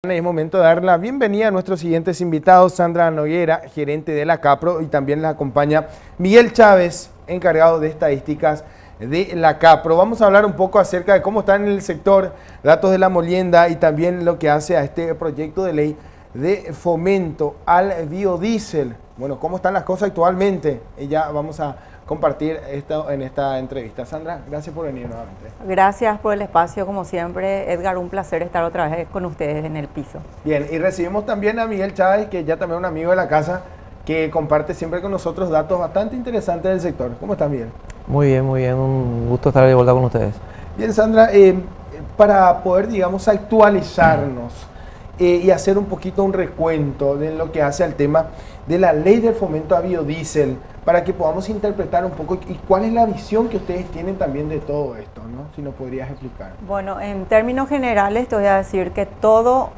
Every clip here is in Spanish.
Es momento de dar la bienvenida a nuestros siguientes invitados. Sandra Noguera, gerente de la Capro, y también la acompaña Miguel Chávez, encargado de estadísticas de la Capro. Vamos a hablar un poco acerca de cómo está en el sector datos de la molienda y también lo que hace a este proyecto de ley de fomento al biodiesel. Bueno, cómo están las cosas actualmente. Y ya vamos a compartir esto en esta entrevista. Sandra, gracias por venir nuevamente. Gracias por el espacio, como siempre. Edgar, un placer estar otra vez con ustedes en el piso. Bien, y recibimos también a Miguel Chávez, que ya también es un amigo de la casa, que comparte siempre con nosotros datos bastante interesantes del sector. ¿Cómo estás, Miguel? Muy bien, un gusto estar de vuelta con ustedes. Bien, Sandra, para poder, digamos, actualizarnos y hacer un poquito un recuento de lo que hace al tema de la ley del fomento a biodiesel, para que podamos interpretar un poco y cuál es la visión que ustedes tienen también de todo esto, ¿no? Si nos podrías explicar. Bueno, en términos generales te voy a decir que todo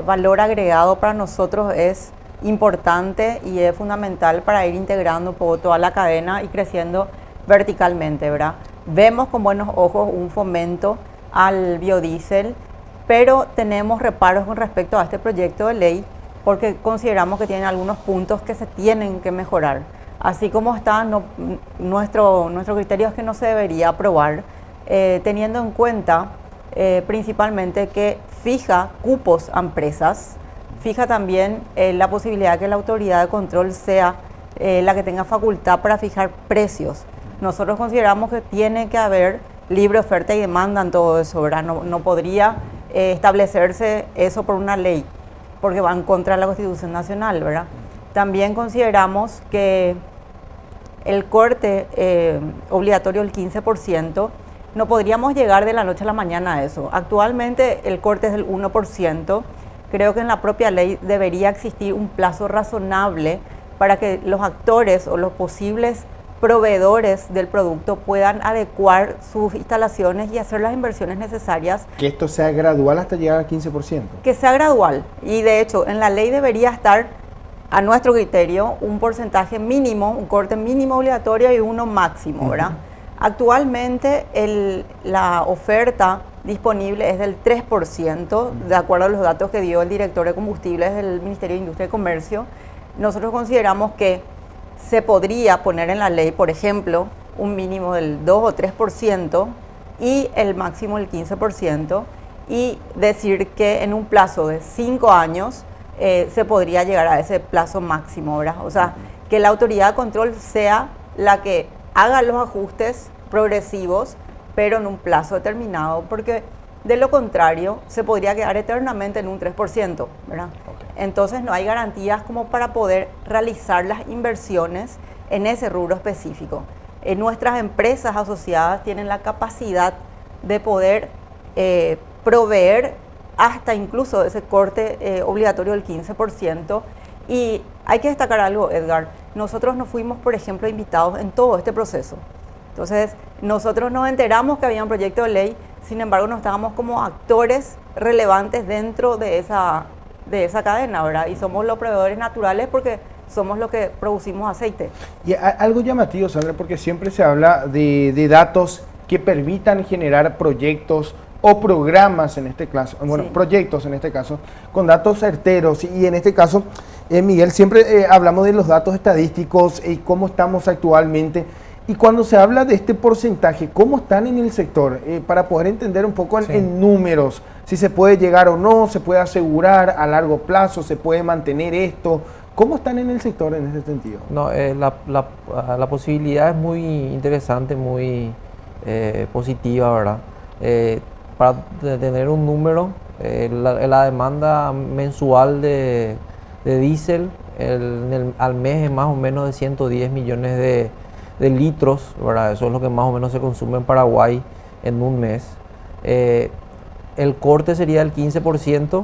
valor agregado para nosotros es importante y es fundamental para ir integrando un poco toda la cadena y creciendo verticalmente, ¿verdad? Vemos con buenos ojos un fomento al biodiesel, pero tenemos reparos con respecto a este proyecto de ley porque consideramos que tiene algunos puntos que se tienen que mejorar. Así como está, nuestro criterio es que no se debería aprobar, teniendo en cuenta principalmente que fija cupos a empresas, fija también la posibilidad de que la autoridad de control sea la que tenga facultad para fijar precios. Nosotros consideramos que tiene que haber libre oferta y demanda en todo eso, ¿verdad? No podría establecerse eso por una ley, porque va en contra de la Constitución Nacional, ¿verdad? También consideramos que el corte obligatorio del 15%, no podríamos llegar de la noche a la mañana a eso. Actualmente el corte es del 1%. Creo que en la propia ley debería existir un plazo razonable para que los actores o los posibles proveedores del producto puedan adecuar sus instalaciones y hacer las inversiones necesarias. Que esto sea gradual hasta llegar al 15%. Que sea gradual. Y de hecho, en la ley debería estar, a nuestro criterio, un porcentaje mínimo, un corte mínimo obligatorio y uno máximo, ¿verdad? Actualmente la oferta disponible es del 3%, de acuerdo a los datos que dio el director de combustibles del Ministerio de Industria y Comercio. Nosotros consideramos que se podría poner en la ley, por ejemplo, un mínimo del 2 o 3% y el máximo del 15%, y decir que en un plazo de 5 años se podría llegar a ese plazo máximo, ¿verdad? O sea, que la autoridad de control sea la que haga los ajustes progresivos, pero en un plazo determinado, porque de lo contrario se podría quedar eternamente en un 3%, ¿verdad? Okay. Entonces no hay garantías como para poder realizar las inversiones en ese rubro específico. Nuestras empresas asociadas tienen la capacidad de poder proveer hasta incluso ese corte obligatorio del 15%. Y hay que destacar algo, Edgar. Nosotros no fuimos, por ejemplo, invitados en todo este proceso. Entonces, nosotros nos enteramos que había un proyecto de ley, sin embargo, no estábamos como actores relevantes dentro de esa cadena, ¿verdad? Y somos los proveedores naturales porque somos los que producimos aceite. Y algo llamativo, Sandra, porque siempre se habla de datos que permitan generar proyectos o programas en este caso, bueno, sí, proyectos en este caso, con datos certeros. Y en este caso, Miguel, siempre hablamos de los datos estadísticos y cómo estamos actualmente. Y cuando se habla de este porcentaje, ¿cómo están en el sector? Para poder entender un poco en números, si se puede llegar o no, se puede asegurar a largo plazo, se puede mantener esto. ¿Cómo están en el sector en ese sentido? No, la posibilidad es muy interesante, muy positiva, ¿verdad? Para tener un número, la demanda mensual de diésel al mes es más o menos de 110 millones de litros, ¿verdad? Eso es lo que más o menos se consume en Paraguay en un mes. El corte sería del 15%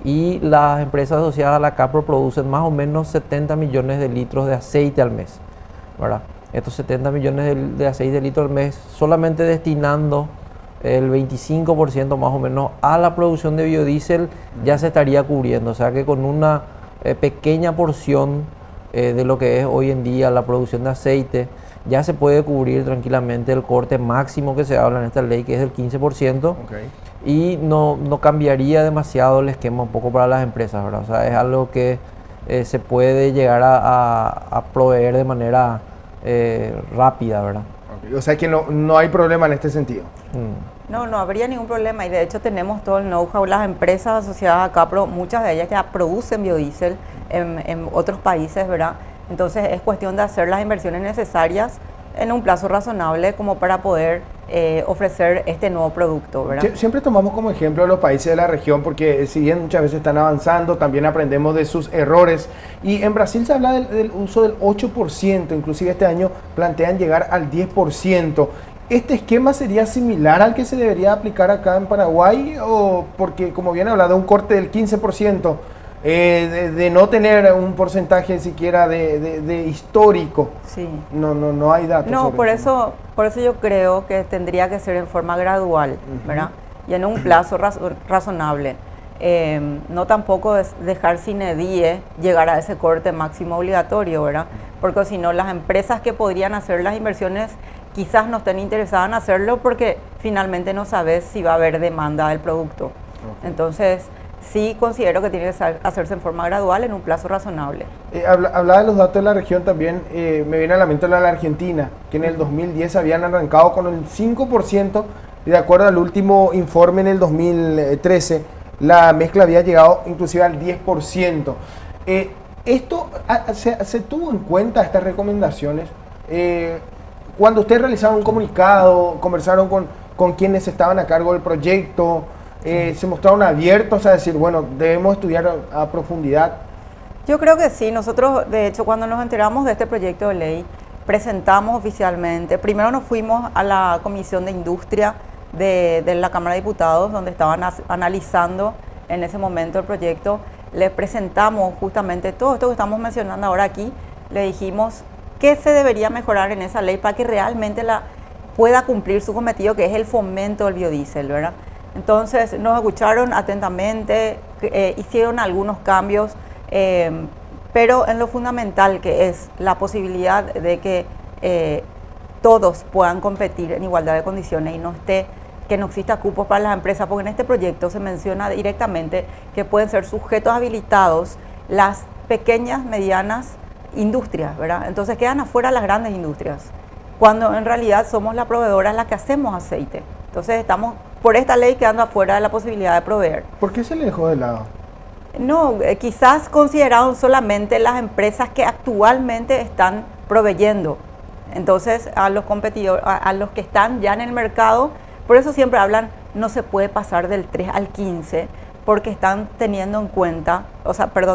y las empresas asociadas a la Capro producen más o menos 70 millones de litros de aceite al mes, ¿verdad? Estos 70 millones de aceite de litros al mes, solamente destinando el 25% más o menos a la producción de biodiesel, ya se estaría cubriendo. O sea que con una pequeña porción de lo que es hoy en día la producción de aceite, ya se puede cubrir tranquilamente el corte máximo que se habla en esta ley, que es del 15%. Okay. y no cambiaría demasiado el esquema un poco para las empresas, ¿verdad? O sea, es algo que se puede llegar a proveer de manera rápida, ¿verdad? Okay. O sea que no hay problema en este sentido. No habría ningún problema y de hecho tenemos todo el know-how. Las empresas asociadas a Capro, muchas de ellas ya producen biodiesel en otros países, ¿verdad? Entonces es cuestión de hacer las inversiones necesarias en un plazo razonable como para poder ofrecer este nuevo producto, ¿verdad? Siempre tomamos como ejemplo a los países de la región porque si bien muchas veces están avanzando, también aprendemos de sus errores. Y en Brasil se habla del uso del 8%, inclusive este año plantean llegar al 10%. ¿Este esquema sería similar al que se debería aplicar acá en Paraguay? O porque, como bien habla, de un corte del 15%, de no tener un porcentaje siquiera de histórico. Sí. No hay datos. No, por eso yo creo que tendría que ser en forma gradual, ¿verdad? Y en un plazo razonable. No tampoco dejar sin edie llegar a ese corte máximo obligatorio, ¿verdad? Porque si no, las empresas que podrían hacer las inversiones quizás no estén interesadas en hacerlo porque finalmente no sabes si va a haber demanda del producto. Entonces, sí considero que tiene que hacerse en forma gradual en un plazo razonable. Hablaba de los datos de la región también, me viene a la mente la Argentina, que en el 2010 habían arrancado con el 5% y de acuerdo al último informe en el 2013, la mezcla había llegado inclusive al 10%. ¿Esto se tuvo en cuenta estas recomendaciones? Cuando ustedes realizaron un comunicado, conversaron con quienes estaban a cargo del proyecto, se mostraron abiertos a decir, bueno, debemos estudiar a profundidad. Yo creo que sí. Nosotros, de hecho, cuando nos enteramos de este proyecto de ley, presentamos oficialmente. Primero nos fuimos a la Comisión de Industria de la Cámara de Diputados, donde estaban analizando en ese momento el proyecto. Les presentamos justamente todo esto que estamos mencionando ahora aquí. Le dijimos qué se debería mejorar en esa ley para que realmente pueda cumplir su cometido, que es el fomento del biodiesel, ¿verdad? Entonces nos escucharon atentamente, hicieron algunos cambios, pero en lo fundamental que es la posibilidad de que todos puedan competir en igualdad de condiciones y que no exista cupos para las empresas, porque en este proyecto se menciona directamente que pueden ser sujetos habilitados las pequeñas, medianas industrias, ¿verdad? Entonces quedan afuera las grandes industrias, cuando en realidad somos las proveedoras las que hacemos aceite. Entonces estamos por esta ley quedando afuera de la posibilidad de proveer. ¿Por qué se le dejó de lado? No, quizás consideraron solamente las empresas que actualmente están proveyendo. Entonces a los competidores, a los que están ya en el mercado, por eso siempre hablan, no se puede pasar del 3 al 15, porque están teniendo en cuenta,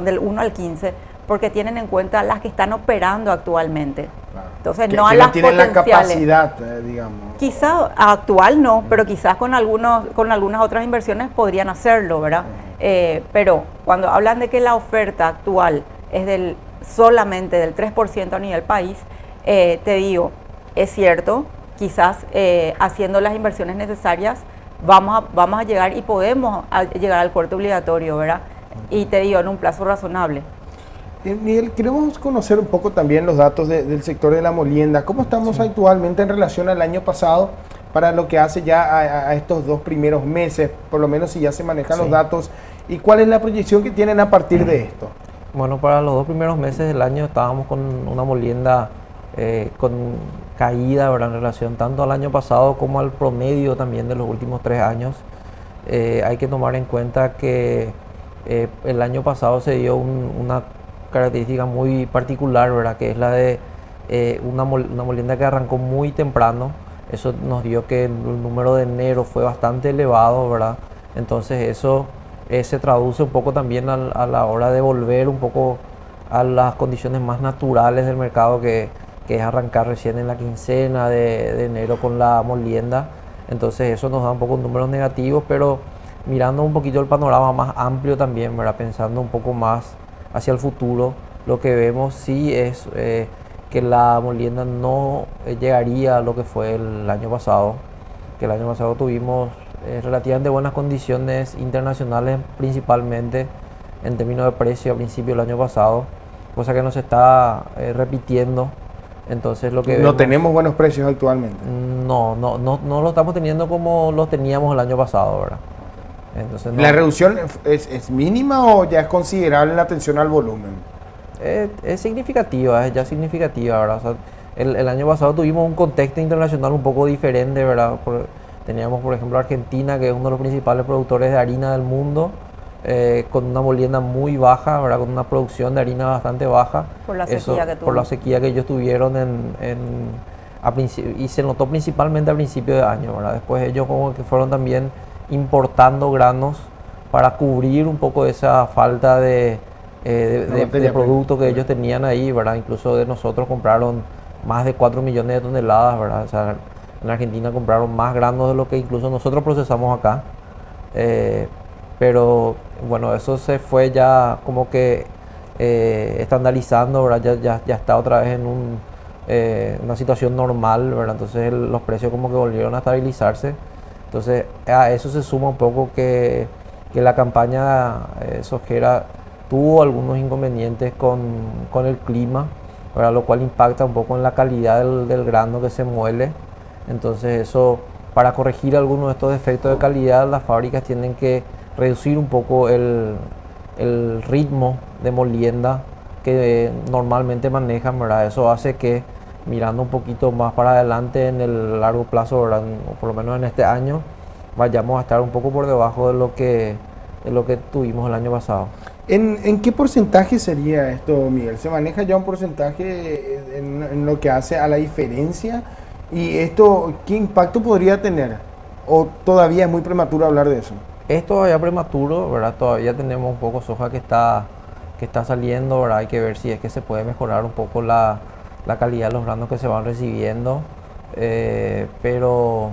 del 1 al 15, porque tienen en cuenta las que están operando actualmente. Claro. Entonces, no a las tienen potenciales. La capacidad, digamos. Quizás actual no, pero quizás con algunas otras inversiones podrían hacerlo, ¿verdad? Pero cuando hablan de que la oferta actual es solamente del 3% a nivel país, te digo, es cierto, quizás haciendo las inversiones necesarias vamos a llegar y podemos llegar al corte obligatorio, ¿verdad? Y te digo, en un plazo razonable. Miguel, queremos conocer un poco también los datos del sector de la molienda. ¿Cómo estamos actualmente en relación al año pasado para lo que hace ya a estos 2 primeros meses, por lo menos si ya se manejan los datos? ¿Y cuál es la proyección que tienen a partir de esto? Bueno, para los 2 primeros meses del año estábamos con una molienda con caída, ¿verdad? En relación tanto al año pasado como al promedio también de los últimos 3 años. Hay que tomar en cuenta que el año pasado se dio una característica muy particular, ¿verdad? Que es la de una molienda que arrancó muy temprano. Eso nos dio que el número de enero fue bastante elevado, ¿verdad? Entonces eso se traduce un poco también a la hora de volver un poco a las condiciones más naturales del mercado, que es arrancar recién en la quincena de enero con la molienda. Entonces eso nos da un poco números negativos, pero mirando un poquito el panorama más amplio también, ¿verdad? Pensando un poco más hacia el futuro, lo que vemos sí es que la molienda no llegaría a lo que fue el año pasado, que el año pasado tuvimos relativamente buenas condiciones internacionales, principalmente en términos de precio a principio del año pasado, cosa que no se está repitiendo. Entonces lo que no tenemos buenos precios actualmente. No lo estamos teniendo como los teníamos el año pasado, ¿verdad? Entonces, ¿La reducción es mínima o ya es considerable en la atención al volumen? es significativa, es ya significativa, ¿verdad? O sea, el año pasado tuvimos un contexto internacional un poco diferente, ¿verdad? Teníamos, por ejemplo, Argentina, que es uno de los principales productores de harina del mundo, con una molienda muy baja, ¿verdad? Con una producción de harina bastante baja. Por la sequía que tuvo. Por la sequía que ellos tuvieron y se notó principalmente a principio de año, ¿verdad? Después ellos como que fueron también importando granos para cubrir un poco esa falta de producto que ellos tenían ahí, ¿verdad? Incluso de nosotros compraron más de 4 millones de toneladas, ¿verdad? O sea, en Argentina compraron más granos de lo que incluso nosotros procesamos acá. Pero bueno, eso se fue ya como que estandarizando, ¿verdad? Ya está otra vez en una situación normal, ¿verdad? Entonces los precios como que volvieron a estabilizarse. Entonces a eso se suma un poco que la campaña sojera tuvo algunos inconvenientes con el clima, ¿verdad? Lo cual impacta un poco en la calidad del grano que se muele. Entonces eso, para corregir algunos de estos defectos de calidad, las fábricas tienen que reducir un poco el ritmo de molienda que normalmente manejan, ¿verdad? Eso hace que, mirando un poquito más para adelante en el largo plazo, ¿verdad? O por lo menos en este año, vayamos a estar un poco por debajo de lo que tuvimos el año pasado. ¿En qué porcentaje sería esto, Miguel? ¿Se maneja ya un porcentaje en lo que hace a la diferencia? ¿Y esto qué impacto podría tener? ¿O todavía es muy prematuro hablar de eso? Es todavía prematuro, ¿verdad? Todavía tenemos un poco soja que está saliendo, ¿verdad? Hay que ver si es que se puede mejorar un poco la calidad de los granos que se van recibiendo, pero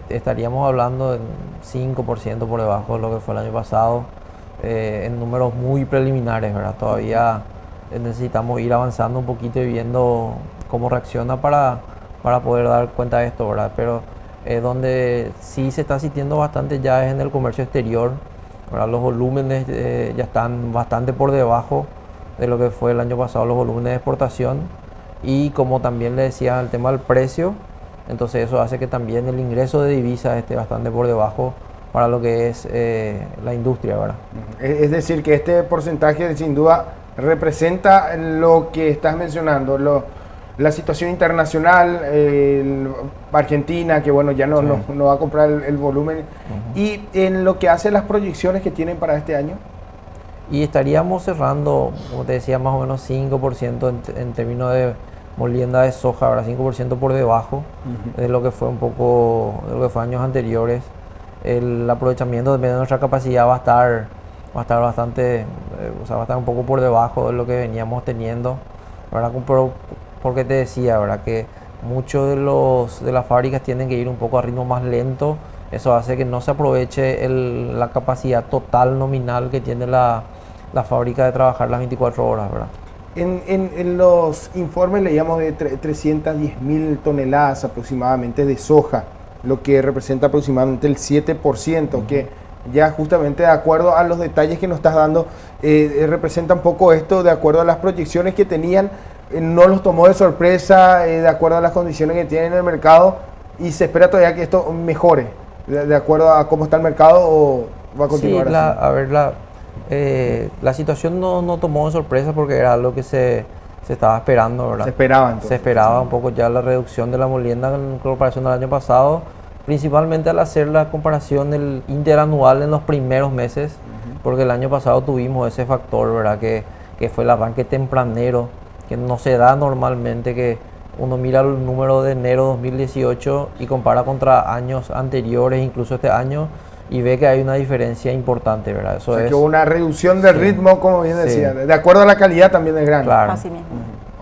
estaríamos hablando de 5% por debajo de lo que fue el año pasado, en números muy preliminares, ¿verdad? Todavía necesitamos ir avanzando un poquito y viendo cómo reacciona para poder dar cuenta de esto, ¿verdad? Pero donde sí se está asistiendo bastante ya es en el comercio exterior, ¿verdad? Los volúmenes ya están bastante por debajo de lo que fue el año pasado, los volúmenes de exportación, y como también le decía, el tema del precio, entonces eso hace que también el ingreso de divisas esté bastante por debajo para lo que es la industria, ¿verdad? Es decir, que este porcentaje sin duda representa lo que estás mencionando, la situación internacional, Argentina, que bueno, ya no va a comprar el volumen, y en lo que hace las proyecciones que tienen para este año. Y estaríamos cerrando, como te decía, más o menos 5% en términos de molienda de soja, ahora 5% por debajo de lo que fue un poco, de lo que fue años anteriores. El aprovechamiento depende de nuestra capacidad va a estar bastante, o sea, va a estar un poco por debajo de lo que veníamos teniendo, ¿verdad? Porque te decía, ¿verdad? Que muchos de las fábricas tienen que ir un poco a ritmo más lento. Eso hace que no se aproveche la capacidad total nominal que tiene la fábrica de trabajar las 24 horas, ¿verdad? En los informes leíamos de 310.000 toneladas aproximadamente de soja, lo que representa aproximadamente el 7%, que ya justamente de acuerdo a los detalles que nos estás dando, representa un poco esto de acuerdo a las proyecciones que tenían, no los tomó de sorpresa, de acuerdo a las condiciones que tienen en el mercado, y se espera todavía que esto mejore, de acuerdo a cómo está el mercado, o va a continuar así. La situación no tomó de sorpresa porque era algo que se estaba esperando, ¿verdad? Se esperaba entonces. Se esperaba un poco ya la reducción de la molienda en comparación al año pasado, principalmente al hacer la comparación del interanual en los primeros meses, porque el año pasado tuvimos ese factor, ¿verdad? Que fue el arranque tempranero, que no se da normalmente, que uno mira el número de enero 2018 y compara contra años anteriores, incluso este año, y ve que hay una diferencia importante, ¿verdad? Eso, o sea, que hubo una reducción del ritmo, como bien decía, de acuerdo a la calidad también del grano. Claro. Así mismo.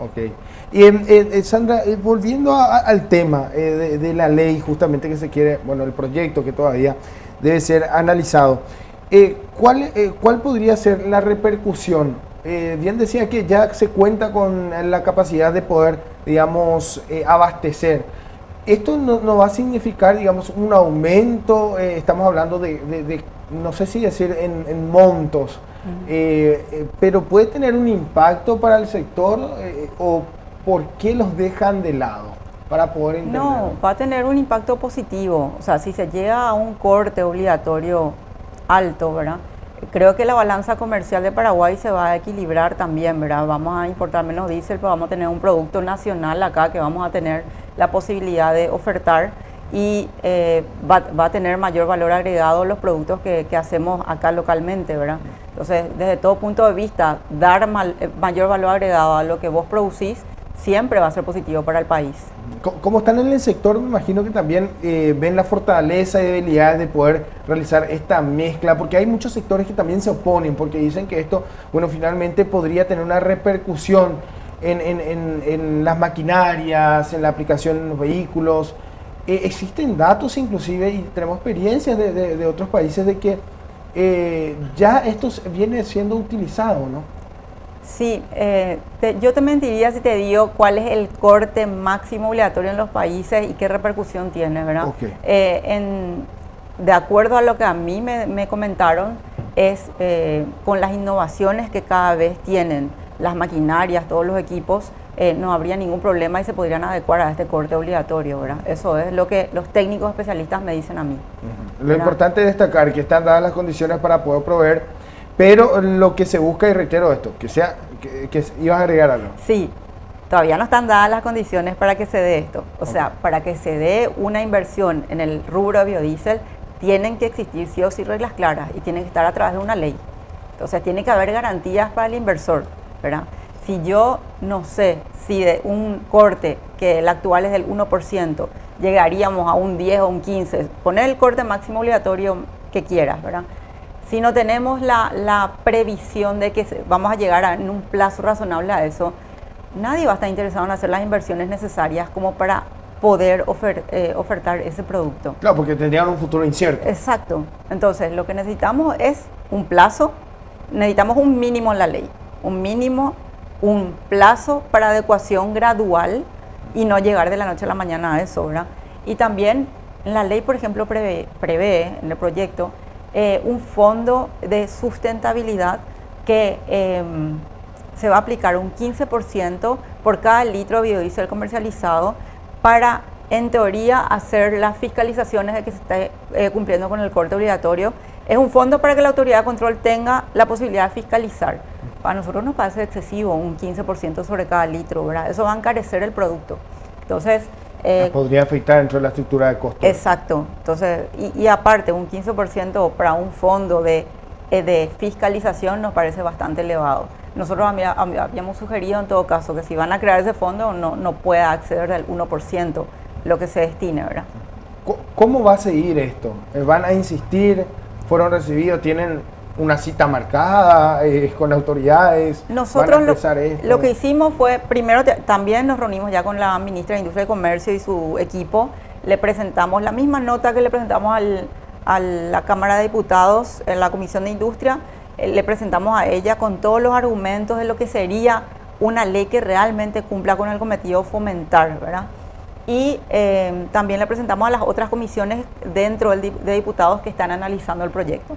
Ok. Y Sandra, volviendo al tema de la ley justamente que se quiere, bueno, el proyecto que todavía debe ser analizado, ¿cuál podría ser la repercusión? Bien decía que ya se cuenta con la capacidad de poder, digamos, abastecer. ¿Esto no va a significar, digamos, un aumento? Estamos hablando de no sé si decir en montos, pero puede tener un impacto para el sector, o ¿por qué los dejan de lado? Para poder entender. No, va a tener un impacto positivo. O sea, si se llega a un corte obligatorio alto, ¿verdad? Creo que la balanza comercial de Paraguay se va a equilibrar también, ¿verdad? Vamos a importar menos diésel, pero vamos a tener un producto nacional acá que vamos a tener la posibilidad de ofertar y va a tener mayor valor agregado los productos que hacemos acá localmente, ¿verdad? Entonces, desde todo punto de vista, dar mayor valor agregado a lo que vos producís siempre va a ser positivo para el país. Como están en el sector, me imagino que también ven la fortaleza y debilidad de poder realizar esta mezcla, porque hay muchos sectores que también se oponen, porque dicen que esto, bueno, finalmente podría tener una repercusión en las maquinarias, en la aplicación en los vehículos. Existen datos inclusive, y tenemos experiencias de otros países de que ya esto viene siendo utilizado, ¿no? Sí, yo te mentiría si te digo cuál es el corte máximo obligatorio en los países y qué repercusión tiene, ¿verdad? Okay. De acuerdo a lo que a mí me comentaron, es con las innovaciones que cada vez tienen las maquinarias, todos los equipos, no habría ningún problema y se podrían adecuar a este corte obligatorio, ¿verdad? Eso es lo que los técnicos especialistas me dicen a mí. Lo importante es destacar que están dadas las condiciones para poder proveer. Pero lo que se busca, y reitero esto, que ibas a agregar algo. Sí, todavía no están dadas las condiciones para que se dé esto. O sea, para que se dé una inversión en el rubro de biodiesel, tienen que existir sí o sí reglas claras y tienen que estar a través de una ley. Entonces, tiene que haber garantías para el inversor, ¿verdad? Si yo no sé si de un corte, que el actual es del 1%, llegaríamos a un 10 o un 15%, poner el corte máximo obligatorio que quieras, ¿verdad? Si no tenemos la previsión de que vamos a llegar en un plazo razonable a eso, nadie va a estar interesado en hacer las inversiones necesarias como para poder ofertar ese producto. Claro, porque tendrían un futuro incierto. Exacto. Entonces, lo que necesitamos es un plazo, necesitamos un mínimo en la ley, un plazo para adecuación gradual y no llegar de la noche a la mañana a eso, ¿verdad? Y también la ley, por ejemplo, prevé en el proyecto un fondo de sustentabilidad que se va a aplicar un 15% por cada litro de biodiesel comercializado para, en teoría, hacer las fiscalizaciones de que se esté cumpliendo con el corte obligatorio. Es un fondo para que la autoridad de control tenga la posibilidad de fiscalizar. Para nosotros nos parece excesivo un 15% sobre cada litro, ¿verdad? Eso va a encarecer el producto. Entonces, podría afectar dentro de la estructura de costos. Exacto. Entonces, y aparte, un 15% para un fondo de fiscalización nos parece bastante elevado. Nosotros habíamos sugerido en todo caso que si van a crear ese fondo no pueda acceder del 1% lo que se destine, ¿verdad? ¿Cómo va a seguir esto? ¿Van a insistir? ¿Fueron recibidos? ¿Tienen una cita marcada con autoridades? Nosotros lo que hicimos fue, primero también nos reunimos ya con la ministra de Industria y Comercio y su equipo, le presentamos la misma nota que le presentamos a la Cámara de Diputados en la Comisión de Industria, le presentamos a ella con todos los argumentos de lo que sería una ley que realmente cumpla con el cometido fomentar, ¿verdad? Y también le presentamos a las otras comisiones dentro de diputados que están analizando el proyecto.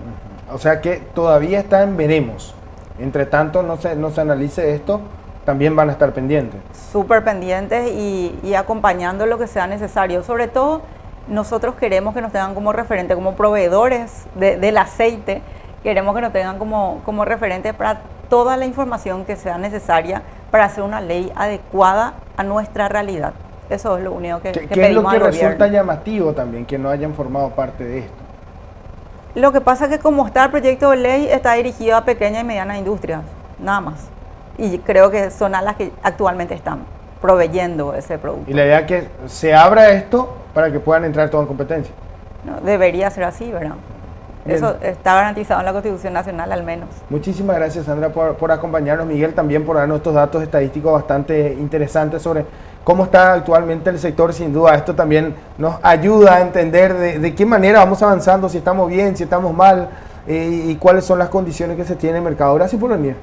O sea que todavía está en veremos. Entre tanto no se analice esto, también van a estar pendientes. Súper pendientes y acompañando lo que sea necesario. Sobre todo, nosotros queremos que nos tengan como referente, como proveedores del aceite, queremos que nos tengan como referente para toda la información que sea necesaria para hacer una ley adecuada a nuestra realidad. Eso es lo único que pedimos al gobierno. ¿Qué es lo que resulta llamativo también, que no hayan formado parte de esto? Lo que pasa es que como está el proyecto de ley, está dirigido a pequeñas y medianas industrias, nada más. Y creo que son a las que actualmente están proveyendo ese producto. Y la idea es que se abra esto para que puedan entrar todas en competencia. No, debería ser así, ¿verdad? Bien. Eso está garantizado en la Constitución Nacional al menos. Muchísimas gracias, Sandra, por acompañarnos. Miguel, también por darnos estos datos estadísticos bastante interesantes sobre cómo está actualmente el sector. Sin duda, esto también nos ayuda a entender de qué manera vamos avanzando, si estamos bien, si estamos mal, y cuáles son las condiciones que se tienen en el mercado. Gracias por venir.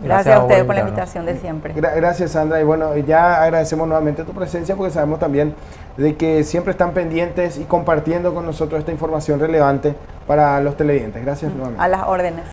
Gracias a ustedes por la invitación de siempre. Gracias, Sandra. Y bueno, ya agradecemos nuevamente tu presencia porque sabemos también de que siempre están pendientes y compartiendo con nosotros esta información relevante para los televidentes. Gracias nuevamente. A las órdenes.